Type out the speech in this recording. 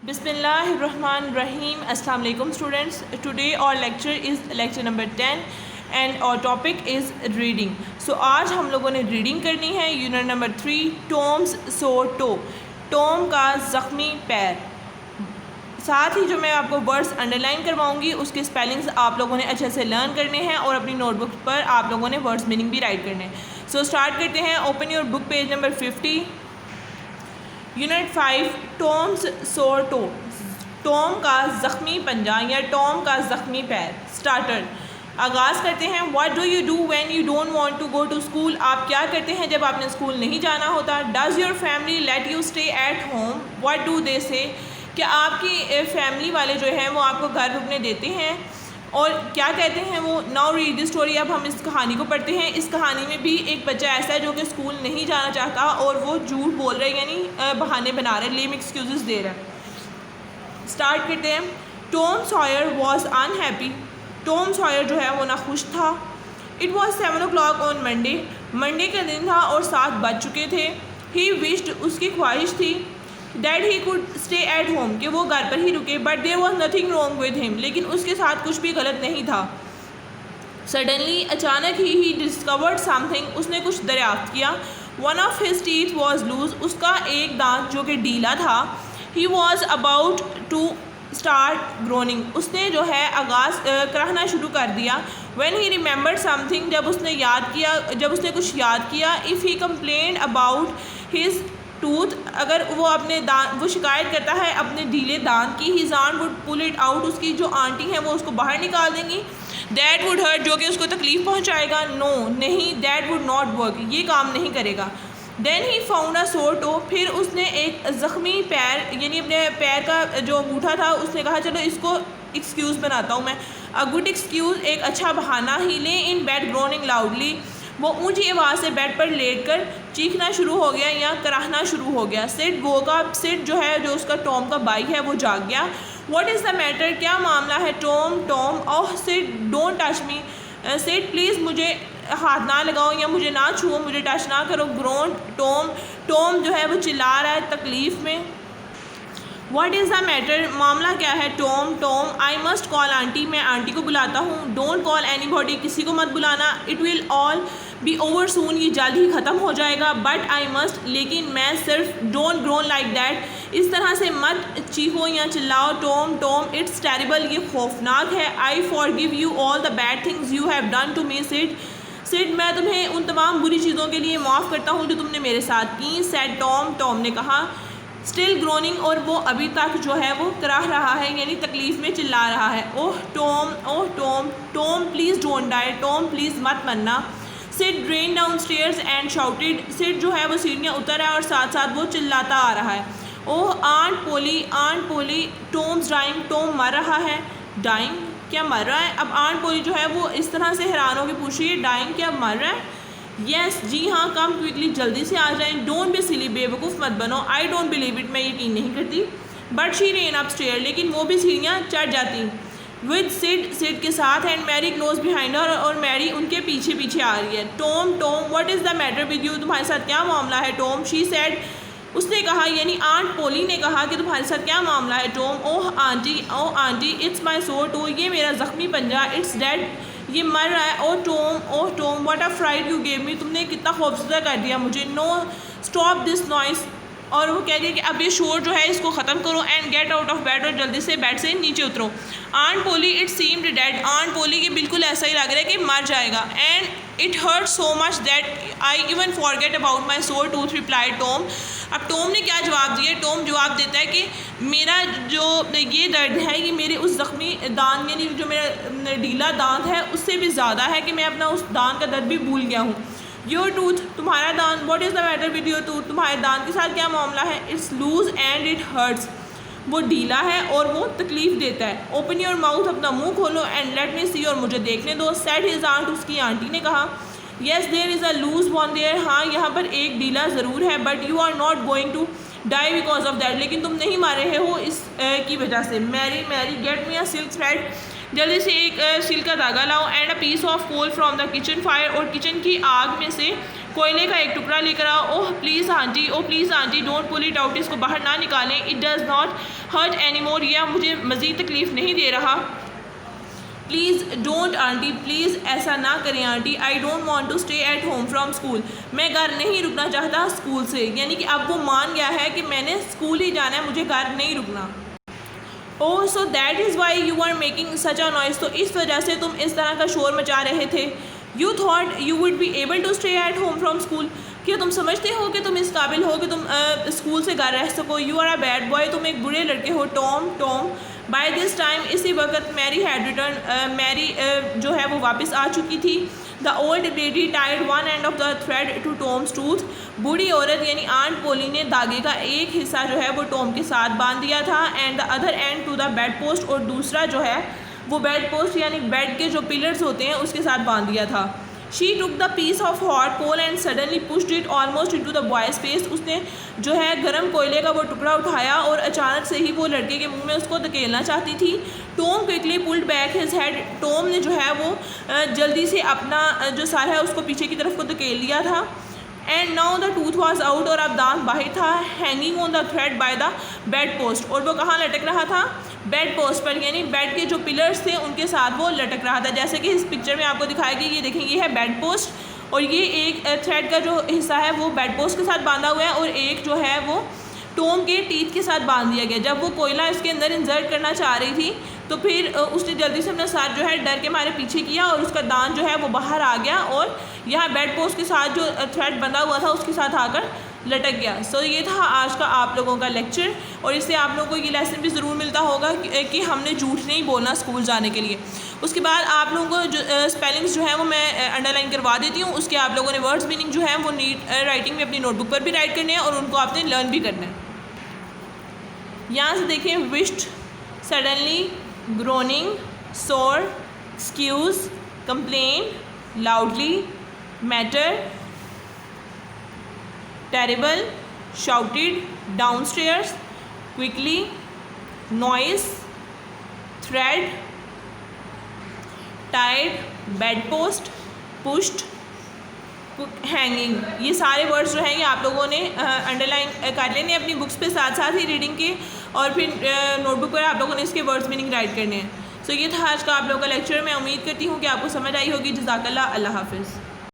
Bismillahirrahmanirrahim. Assalamu alaikum students. Today our lecture is lecture number 10 and our topic is reading. So आज हम लोगों ने reading करनी है unit number 3 Tom's sore toe, Tom का ज़ख्मी पैर। साथ ही जो मैं आपको वर्ड्स अंडरलाइन करवाऊंगी उसके स्पेलिंग्स आप लोगों ने अच्छे से लर्न करने हैं और अपनी नोटबुक पर आप लोगों ने वर्ड्स मीनिंग भी राइट करने हैं। सो स्टार्ट करते हैं। Open your book page number 50, unit 5 Tom's सोर टो, टॉम का ज़ख्मी पंजा या टॉम का ज़ख्मी पैर। स्टार्टर, आगाज़ करते हैं। What do you do when you don't want to go to school, आप क्या करते हैं जब आपने स्कूल नहीं जाना होता। Does your family let you stay at home, what do they से, क्या आपकी फैमिली वाले जो हैं वो आपको घर रुकने देते हैं और क्या कहते हैं वो। नाउ रीड द स्टोरी, अब हम इस कहानी को पढ़ते हैं। इस कहानी में भी एक बच्चा ऐसा है जो कि स्कूल नहीं जाना चाहता और वो झूठ बोल रहा है, यानी बहाने बना रहा है, लेम एक्सक्यूजेस दे रहा है। स्टार्ट करते हैं। Tom Sawyer was unhappy, Tom Sawyer जो है वो नाखुश था। It was 7 o'clock on Monday, Monday का दिन था और 7 बज चुके थे। ही विश्ड, उसकी ख्वाहिश थी, that he could stay at home, कि वो घर पर ही रुके। But there was nothing wrong with him, लेकिन उसके साथ कुछ भी गलत नहीं था। सडनली, अचानक ही डिस्कवर्ड समथिंग, उसने कुछ दरियाफ्त किया। One of his teeth was loose, उसका एक दांत जो कि ढीला था। He was about to start groaning, उसने जो है आगाज़ कराहना शुरू कर दिया। व्हेन ही रिमेंबर्ड समथिंग, जब उसने याद किया, जब उसने कुछ याद किया। If he complained about his tooth, अगर वो अपने दांत, वो शिकायत करता है अपने ढीले दांत की। His aunt would pull it out, उसकी जो आंटी हैं वो उसको बाहर निकाल देंगी। दैट वुड हर्ट, जो कि उसको तकलीफ़ पहुंचाएगा। नो, नहीं, दैट वुड नॉट वर्क, ये काम नहीं करेगा। देन ही फाउंड अ सोर टो, फिर उसने एक ज़ख्मी पैर, यानी अपने पैर का जो अंगूठा था, उसने कहा चलो इसको एक्सक्यूज़ बनाता हूँ मैं। अ गुड एक्सक्यूज़, एक अच्छा बहाना। ही ले इन बेड ग्रोनिंग लाउडली, वो ऊंची आवाज़ से बेड पर लेटकर चीखना शुरू हो गया या कराहना शुरू हो गया। सिड वोका, सिड जो है, जो उसका टॉम का भाई है, वो जाग गया। व्हाट इज़ द मैटर, क्या मामला है। Tom, Tom, oh Sid don't touch me, Sid please मुझे हाथ ना लगाओ या मुझे ना छुओ, मुझे टच ना करो। ग्रोन टॉम, टॉम जो है वो चिल्ला रहा है तकलीफ़ में। व्हाट इज़ द मैटर, मामला क्या है। Tom, Tom, I must call aunty, मैं आंटी को बुलाता हूँ। डोंट कॉल एनी बॉडी, किसी को मत बुलाना। It will all B over soon, ये जल्द ही ख़त्म हो जाएगा। बट आई मस्ट, लेकिन मैं सिर्फ। डोंट ग्रोन लाइक दैट, इस तरह से मत चीखो या चिल्लाओ। टॉम, टॉम, इट्स टेरिबल, ये खौफनाक है। I forgive you all the bad things you have done to me. Sid, Sid, मैं तुम्हें उन तमाम बुरी चीज़ों के लिए माफ़ करता हूँ जो तुमने मेरे साथ की। सैड टॉम, टॉम ने कहा। स्टिल ग्रोनिंग, और वो अभी तक जो है वो कराह रहा है, यानी तकलीफ़ में चिल्ला रहा है। Oh Tom, oh Tom, Tom please don't die, Tom please मत मरना। Sid ran downstairs and shouted, Sid जो है वो सीढ़ियाँ उतर है और साथ साथ वो चिल्लाता आ रहा है। ओह आंट पोली, आंट पोली, टॉम्स डाइंग, टॉम मर रहा है। डाइंग, क्या मर रहा है। अब आंट पोली जो है वो इस तरह से हैरान होकर पूछ रही है, डाइंग, क्या मर रहा है। यस, जी हाँ, कम क्विकली, जल्दी से आ जाएं। डोंट बी सिली, बेवकूफ़ मत बनो। आई डोंट बिलीव इट, मैं यकीन नहीं करती। But she ran up stair, लेकिन वो भी सीढ़ियाँ चढ़ जाती। विद सिड, सिड के साथ, and Mary close behind her, और मैरी उनके पीछे पीछे आ रही है। Tom, Tom, what is the matter with you, तुम्हारे साथ क्या मामला है। टॉम, शी सेड, उसने कहा, यानी आंट पोली ने कहा कि तुम्हारे साथ क्या मामला है। Tom, oh aunty, it's my सोर टो, ये मेरा ज़ख्मी पंजा। इट्स डेड, ये मर रहा है। Oh Tom, what a fright you gave me, तुमने कितना खौफजदा कर दिया मुझे। नो, स्टॉप दिस नॉइस, और वो कह रही है कि अब ये शोर जो है इसको ख़त्म करो। And get out of bed, और जल्दी से बेड से नीचे उतरो। Aunt Polly, it seemed dead, Aunt Polly के बिल्कुल ऐसा ही लग रहा है कि मर जाएगा। And it hurt so much that I even forget about my sore tooth, replied Tom. अब टॉम ने क्या जवाब दिया। टॉम जवाब देता है कि मेरा जो ये दर्द है ये मेरे उस ज़ख्मी दांत, यानी जो मेरा ढीला दांत है उससे भी ज़्यादा है कि मैं अपना उस दांत का दर्द भी भूल गया हूँ। योर टूथ, तुम्हारा दांत। What is the matter with your tooth, तुम्हारे दांत के साथ क्या मामला है। It's loose and it hurts, वो ढीला है और वो तकलीफ़ देता है। ओपन योर माउथ, अपना मुंह खोलो। एंड लेट मी सी, और मुझे देखने दो। सेड हिज आंट, उसकी आंटी ने कहा। Yes there is a loose one there, हाँ यहाँ पर एक ढीला ज़रूर है। But you are not going to die because of that, लेकिन तुम नहीं मार रहे हो इस की वजह से। Mary, Mary, get me a silk thread, जल्दी से एक सिल्क का धागा लाओ। And a piece of coal from the kitchen fire, और किचन की आग में से कोयले का एक टुकड़ा लेकर आओ। Oh please auntie, oh please auntie, don't pull it out, इसको बाहर ना निकालें। It does not hurt anymore, या मुझे मज़ीद तकलीफ़ नहीं दे रहा। प्लीज़ डोंट आंटी, प्लीज़ ऐसा ना करें aunty. I don't want to stay at home from school, मैं घर नहीं रुकना चाहता स्कूल से। यानी कि अब वो मान गया है कि मैंने स्कूल ही जाना है, मुझे घर नहीं रुकना। Oh so that is why you are making such a noise, तो इस वजह से तुम इस तरह का शोर मचा रहे थे। You thought you would be able to stay at home from school, क्या तुम समझते हो कि तुम इस काबिल हो कि तुम स्कूल से घर रह सको। You are a bad boy, तुम एक बुरे लड़के हो। टॉम बाय दिस टाइम, इसी वक्त मैरी हैड रिटर्न, मैरी जो है वो वापस आ चुकी थी। The old lady tied one end of the thread to Tom's tooth, बूढ़ी औरत यानी आंट पोली ने धागे का एक हिस्सा जो है वो टॉम के साथ बांध दिया था। And the other end to the bed post, और दूसरा जो है वो बेड पोस्ट यानी बेड के जो पिलर्स होते हैं उसके साथ बांध दिया था। She took the piece of hot coal and suddenly pushed it almost into the boy's face, उसने जो है गर्म कोयले का वो टुकड़ा उठाया और अचानक से ही वो लड़के के मुंह में उसको धकेलना चाहती थी। Tom quickly pulled back his head, Tom ने जो है वो जल्दी से अपना जो सर है उसको पीछे की तरफ को धकेल लिया था। And now the tooth was out, और अब दांत बाहर था। Hanging on the thread by the bed post, और वो कहाँ लटक रहा था, बेड पोस्ट पर, यानी बेड के जो पिलर्स थे उनके साथ वो लटक रहा था। जैसे कि इस पिक्चर में आपको दिखाया गया, ये देखेंगे ये है बेड पोस्ट, और ये एक थ्रेड का जो हिस्सा है वो बेड पोस्ट के साथ बांधा हुआ है, और एक जो है वो टॉम के टीथ के साथ बांध दिया गया। जब वो कोयला इसके अंदर इंसर्ट करना चाह रही थी तो फिर उसने जल्दी से अपना सर जो है डर के मारे पीछे किया, और उसका दांत जो है वो बाहर आ गया, और यहाँ बेड पोस्ट के साथ जो थ्रेड बंधा हुआ था उसके साथ आकर लटक गया। सो ये था आज का आप लोगों का लेक्चर, और इससे आप लोगों को ये लेसन भी ज़रूर मिलता होगा कि हमने झूठ नहीं बोलना स्कूल जाने के लिए। उसके बाद आप लोगों को जो स्पेलिंग्स जो है वो मैं अंडरलाइन करवा देती हूँ। उसके आप लोगों ने वर्ड्स मीनिंग जो है वो नीट राइटिंग में अपनी नोटबुक पर भी राइट करने हैं, और उनको आपने लर्न भी करना है। यहाँ से देखें, wished, suddenly, groaning, sore, excuse, complain, loudly, matter, terrible, shouted, downstairs, quickly, noise, thread, tied, bed post, pushed, hanging. ये सारे वर्ड्स जो हैं ये आप लोगों ने अंडरलाइन कर लेने अपनी बुक्स पे साथ साथ ही रीडिंग के, और फिर नोटबुक पर आप लोगों ने इसके वर्ड्स मीनिंग राइट करने हैं। सो ये था आज का आप लोगों का लेक्चर। मैं उम्मीद करती हूँ कि आपको समझ आई होगी। जज़ाकल्लाह, अल्लाह हाफ़िज़।